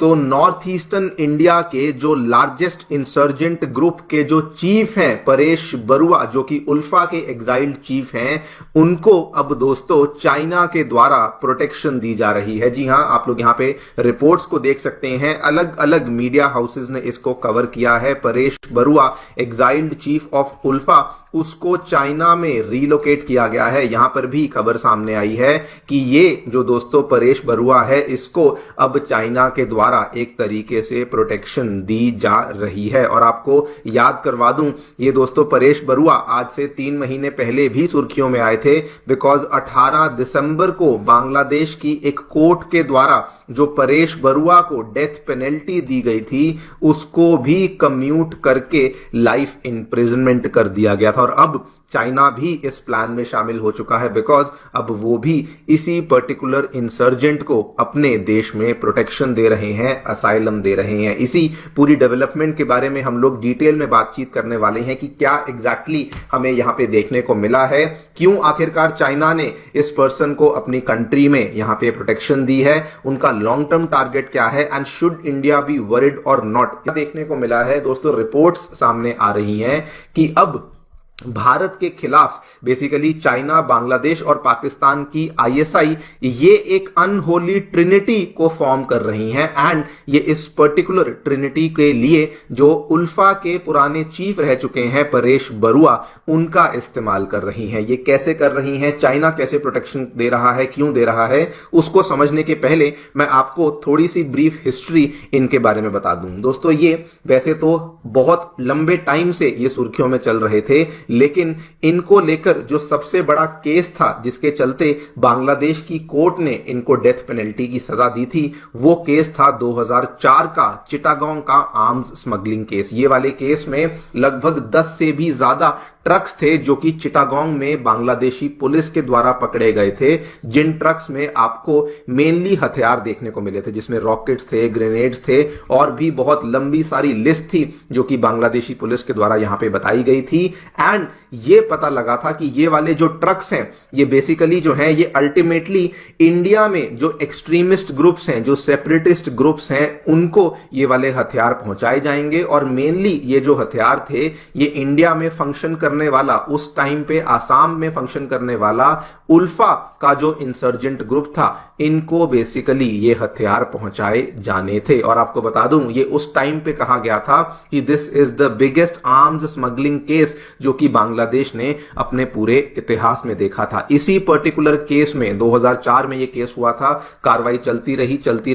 तो north eastern India के जो लार्जेस्ट इंसर्जेंट ग्रुप के जो चीफ हैं परेश बरुआ, जो कि उल्फा के एग्जाइल्ड चीफ हैं, उनको अब दोस्तों चाइना के द्वारा प्रोटेक्शन दी जा रही है। जी हां, आप लोग यहां पे रिपोर्ट्स को देख सकते हैं, अलग अलग मीडिया हाउसेस ने इसको कवर किया है। Paresh Barua exiled chief of ULFA, उसको चाइना में रीलोकेट किया गया है। यहां पर भी खबर सामने आई है कि ये जो दोस्तों परेश बरुआ है, इसको अब चाइना के द्वारा एक तरीके से प्रोटेक्शन दी जा रही है। और आपको याद करवा दूं, ये दोस्तों परेश बरुआ आज से 3 महीने पहले भी सुर्खियों में आए थे, बिकॉज 18 दिसंबर को बांग्लादेश की एक कोर्ट के द्वारा जो परेश बरुआ को डेथ पेनल्टी दी गई थी, उसको भी कम्यूट करके लाइफ इंप्रिजनमेंट कर दिया गया था। और अब चाइना भी इस प्लान में शामिल हो चुका है, बिकॉज अब वो भी इसी पर्टिकुलर इंसर्जेंट को अपने देश में प्रोटेक्शन दे रहे हैं, असाइलम दे रहे हैं। इसी पूरी डेवलपमेंट के बारे में हम लोग डिटेल में बातचीत करने वाले हैं कि क्या एग्जैक्टली हमें यहां पे देखने को मिला है, क्यों आखिरकार चाइना ने इस पर्सन को अपनी कंट्री में यहां पे प्रोटेक्शन दी है, उनका लॉन्ग टर्म टारगेट क्या है, and should India be worried और नॉट। देखने को मिला है दोस्तों, रिपोर्ट्स सामने आ रही हैं कि अब भारत के खिलाफ बेसिकली चाइना, बांग्लादेश और पाकिस्तान की आईएसआई ये एक अनहोली ट्रिनिटी को फॉर्म कर रही हैं, एंड ये इस पर्टिकुलर ट्रिनिटी के लिए जो उल्फा के पुराने चीफ रह चुके हैं परेश बरुआ, उनका इस्तेमाल कर रही हैं। ये कैसे कर रही हैं, चाइना कैसे प्रोटेक्शन दे रहा है, क्यों दे रहा है, उसको समझने के पहले मैं आपको थोड़ी सी ब्रीफ हिस्ट्री इनके बारे में बता दूं। दोस्तों, ये वैसे तो बहुत लंबे टाइम से ये सुर्खियों में चल रहे थे, लेकिन इनको लेकर जो सबसे बड़ा केस था जिसके चलते बांग्लादेश की कोर्ट ने इनको डेथ पेनल्टी की सजा दी थी, वो केस था 2004 का चिटागोंग का आर्म्स स्मगलिंग केस। ये वाले केस में लगभग 10 से भी ज्यादा ट्रक्स थे जो कि चिटागोंग में बांग्लादेशी पुलिस के द्वारा पकड़े गए थे, जिन ट्रक्स में आपको मेनली हथियार देखने को मिले थे, जिसमें रॉकेट्स थे, ग्रेनेड्स थे, और भी बहुत लंबी सारी लिस्ट थी जो कि बांग्लादेशी पुलिस के द्वारा यहां पे बताई गई थी। एंड ये पता लगा था कि ये वाले जो ट्रक्स हैं, ये बेसिकली जो हैं, ये अल्टीमेटली इंडिया में जो एक्सट्रीमिस्ट ग्रुप्स हैं, जो सेपरेटिस्ट ग्रुप्स हैं, उनको ये वाले हथियार पहुंचाए जाएंगे। और मेनली ये जो हथियार थे, ये इंडिया में फंक्शन करने वाला, उस टाइम पे आसाम में फंक्शन करने वाला उल्फा का जो इंसर्जेंट ग्रुप था, इनको बेसिकली ये हथियार पहुंचाए जाने थे। और आपको बता दूं, ये उस टाइम पे कहा गया था कि this is the biggest arms smuggling case जो कि बांग्लादेश ने अपने पूरे इतिहास में देखा था। इसी पर्टिकुलर केस में 2004 में ये केस हुआ था, कार्रवाई चलती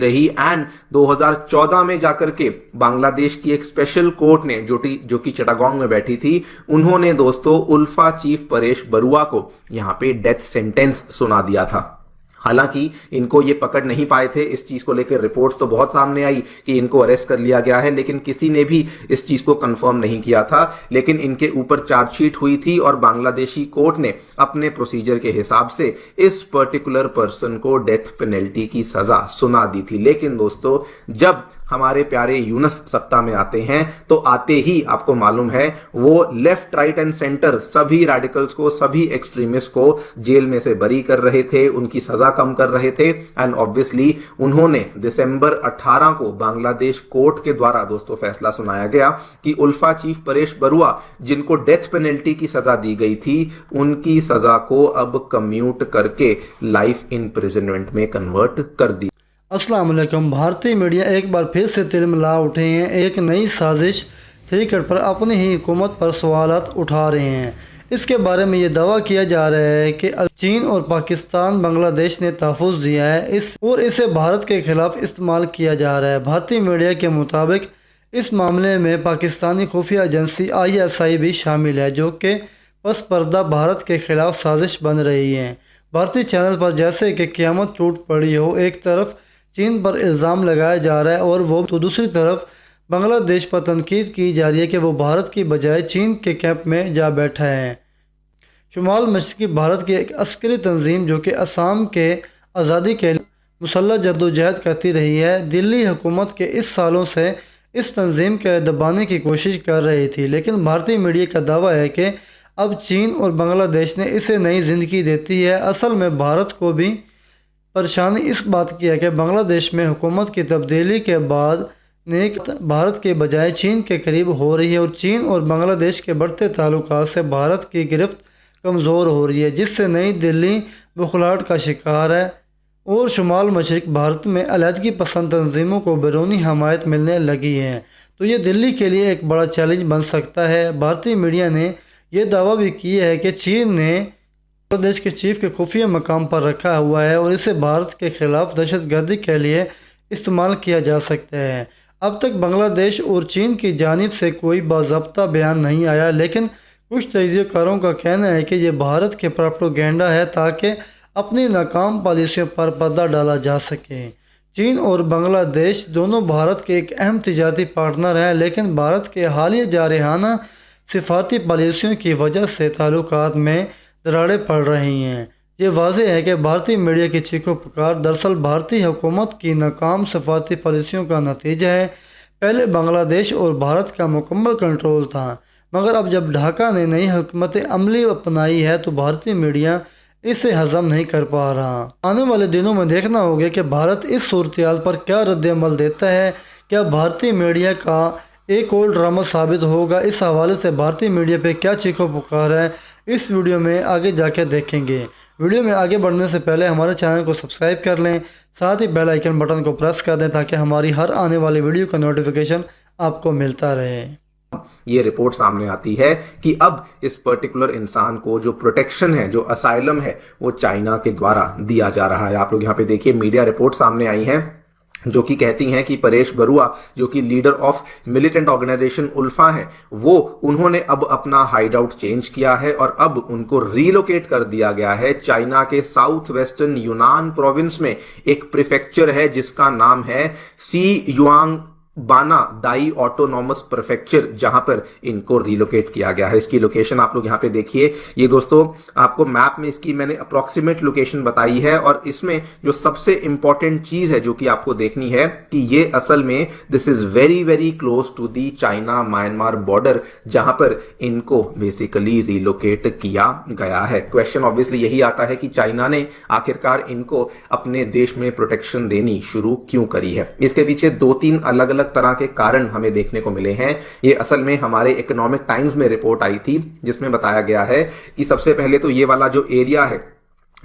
रही एंड 2014 में जाकर के बांग्लादेश की एक स्पेशल कोर्ट ने जो कि चिटागोंग में बैठी थी, उन्होंने दोस्तों उल्फा चीफ परेश बरुआ को यहां पे डेथ सेंटेंस सुना दिया था। हालांकि इनको ये पकड़ नहीं पाए थे। इस चीज को लेकर रिपोर्ट्स तो बहुत सामने आई कि इनको अरेस्ट कर लिया गया है, लेकिन किसी ने भी इस चीज को कंफर्म नहीं किया था। लेकिन इनके ऊपर चार्जशीट हुई थी और बांग्लादेशी कोर्ट ने अपने प्रोसीजर के हिसाब से इस पर्टिकुलर पर्सन को डेथ पेनल्टी की सजा सुना दी थी। लेकिन दोस्तों, जब हमारे प्यारे यूनस सत्ता में आते हैं तो आते ही आपको मालूम है वो लेफ्ट, राइट एंड सेंटर सभी रेडिकल्स को, सभी एक्सट्रीमिस्ट को जेल में से बरी कर रहे थे, उनकी सजा कम कर रहे थे। एंड ऑब्वियसली उन्होंने दिसंबर 18 को बांग्लादेश कोर्ट के द्वारा दोस्तों फैसला सुनाया गया कि उल्फा चीफ परेश बरुआ, जिनको डेथ पेनल्टी की सजा दी गई थी, उनकी सजा को अब कम्यूट करके लाइफ इंप्रिजनमेंट में कन्वर्ट कर दी। अस्सलाम वालेकुम। भारतीय मीडिया एक बार फिर से तिलमिला उठे हैं। एक नई साजिश क्रिकेट पर अपनी ही हुकूमत पर सवालात उठा रहे हैं। इसके बारे में ये दावा किया जा रहा है कि चीन और पाकिस्तान, बांग्लादेश ने तहफ़्फ़ुज़ दिया है और इसे भारत के खिलाफ इस्तेमाल किया जा रहा है। भारतीय मीडिया के मुताबिक इस मामले में पाकिस्तानी खुफिया एजेंसी ISI भी शामिल है, जो कि पस पर्दा भारत के खिलाफ साजिश बन रही है। भारतीय चैनल पर जैसे कि क़यामत टूट पड़ी हो, एक तरफ चीन पर इल्ज़ाम लगाया जा रहा है और वो तो दूसरी तरफ बांग्लादेश पर तनकीद की जा रही है कि वो भारत की बजाय चीन के कैंप में जा बैठा है। शुमाल मशरक़ी भारत की एक अस्करी तंजीम जो कि असम के आज़ादी के लिए मुसल्लह जद्दोजहद करती रही है, दिल्ली हुकूमत के इस सालों से इस तंजीम के दबाने की कोशिश कर रही थी। लेकिन भारतीय मीडिया का दावा है कि अब चीन और बांग्लादेश ने इसे नई ज़िंदगी देती है। असल में भारत को भी परेशानी इस बात की है कि बांग्लादेश में हुकूमत की तब्दीली के बाद नेक भारत के बजाय चीन के करीब हो रही है और चीन और बांग्लादेश के बढ़ते ताल्लुकात से भारत की गिरफ्त कमज़ोर हो रही है, जिससे नई दिल्ली बुखलाहट का शिकार है और शुमाल मशरक़ भारत में अलहदगी पसंद तंजीमों को बैरूनी हमायत मिलने लगी है। तो ये दिल्ली के लिए एक बड़ा चैलेंज बन सकता है। भारतीय मीडिया ने यह दावा भी किया है कि चीन ने बांग्लादेश के चीफ के खुफिया मकाम पर रखा हुआ है और इसे भारत के खिलाफ दहशतगर्दी के लिए इस्तेमाल किया जा सकता है। अब तक बांग्लादेश और चीन की जानिब से कोई बाज़ाब्ता बयान नहीं आया, लेकिन कुछ तजज़ियाकारों का कहना है कि यह भारत के प्रोपेगेंडा है ताकि अपनी नाकाम पॉलिसियों पर पर्दा डाला जा सके। चीन और बांग्लादेश दोनों भारत के एक अहम तिजारती पार्टनर हैं, लेकिन भारत के हालिया जारहाना सिफारती पॉलिसियों की वजह से ताल्लुकात में दरारें पड़ रही हैं। ये वाज़ेह है कि भारतीय मीडिया की चीखों पुकार दरअसल भारतीय हुकूमत की नाकाम सफारती पॉलिसियों का नतीजा है। पहले बांग्लादेश और भारत का मुकम्मल कंट्रोल था, मगर अब जब ढाका ने नई हुकूमत अमली अपनाई है तो भारतीय मीडिया इसे हज़म नहीं कर पा रहा। आने वाले दिनों में देखना होगा कि भारत इस सूरत-ए-हाल पर क्या रद्द-ए-अमल देता है। क्या भारतीय मीडिया का एक और ड्रामा साबित होगा? इस हवाले से भारतीय मीडिया पे क्या चीखों पुकार है, इस वीडियो में आगे जाकर देखेंगे। वीडियो में आगे बढ़ने से पहले हमारे चैनल को सब्सक्राइब कर लें, साथ ही बेल आइकन बटन को प्रेस कर दें ताकि हमारी हर आने वाली वीडियो का नोटिफिकेशन आपको मिलता रहे। ये रिपोर्ट सामने आती है कि अब इस पर्टिकुलर इंसान को जो प्रोटेक्शन है, जो असाइलम है, वो चाइना के द्वारा दिया जा रहा है। आप लोग यहाँ पे देखिए, मीडिया रिपोर्ट सामने आई है जो कि कहती हैं कि परेश बरुआ, जो कि leader of militant organization ULFA है, वो उन्होंने अब अपना हाइड आउट चेंज किया है और अब उनको रीलोकेट कर दिया गया है चाइना के साउथ वेस्टर्न यूनान प्रोविंस में। एक प्रीफेक्चर है जिसका नाम है सी युआंग बाना दाई ऑटोनॉमस प्रीफेक्चर, जहां पर इनको रिलोकेट किया गया है। इसकी लोकेशन आप लोग यहां पे देखिए। ये दोस्तों आपको मैप में इसकी मैंने अप्रोक्सीमेट लोकेशन बताई है और इसमें जो सबसे इंपॉर्टेंट चीज है जो कि आपको देखनी है कि ये असल में this is very very close to the China Myanmar border, जहां पर इनको बेसिकली रिलोकेट किया गया है। क्वेश्चन ऑब्वियसली यही आता है कि चाइना ने आखिरकार इनको अपने देश में प्रोटेक्शन देनी शुरू क्यों करी है। इसके पीछे दो तीन अलग अलग तरह के कारण हमें देखने को मिले हैं। ये असल में हमारे इकोनॉमिक टाइम्स में रिपोर्ट आई थी जिसमें बताया गया है कि सबसे पहले तो ये वाला जो एरिया है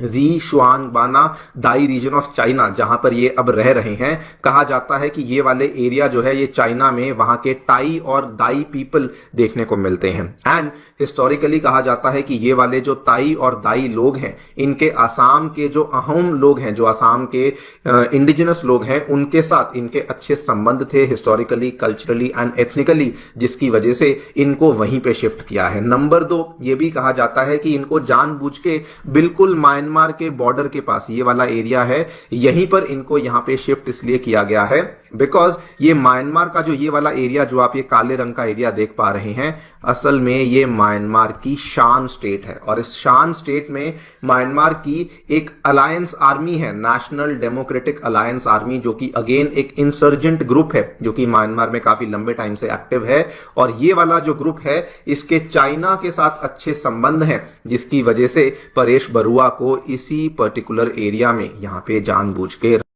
जी शुआन बाना दाई रीजन ऑफ चाइना, जहां पर ये अब रह रहे हैं, कहा जाता है कि ये वाले एरिया जो है ये चाइना में वहां के टाई और दाई पीपल देखने को मिलते हैं। एंड हिस्टोरिकली कहा जाता है कि ये वाले जो ताई और दाई लोग हैं, इनके आसाम के जो अहोम लोग हैं, जो आसाम के इंडिजिनस लोग हैं, उनके साथ इनके अच्छे संबंध थे हिस्टोरिकली, कल्चरली एंड एथनिकली, जिसकी वजह से इनको वहीं पे शिफ्ट किया है। नंबर 2, ये भी कहा जाता है कि इनको जानबूझ के बिल्कुल म्यांमार के बॉर्डर के पास ये वाला एरिया है, यहीं पर इनको यहां पे शिफ्ट इसलिए किया गया है बिकॉज ये म्यांमार का जो ये वाला एरिया जो आप ये काले रंग का एरिया देख पा रहे हैं, असल में ये म्यांमार की शान स्टेट है और इस शान स्टेट में म्यांमार की एक अलायंस आर्मी है, नेशनल डेमोक्रेटिक अलायंस आर्मी, जो कि अगेन एक इंसर्जेंट ग्रुप है जो कि म्यांमार में काफी लंबे टाइम से एक्टिव है। और ये वाला जो ग्रुप है इसके चाइना के साथ अच्छे संबंध हैं, जिसकी वजह से परेश बरुआ को इसी पर्टिकुलर एरिया में यहां पे जानबूझ के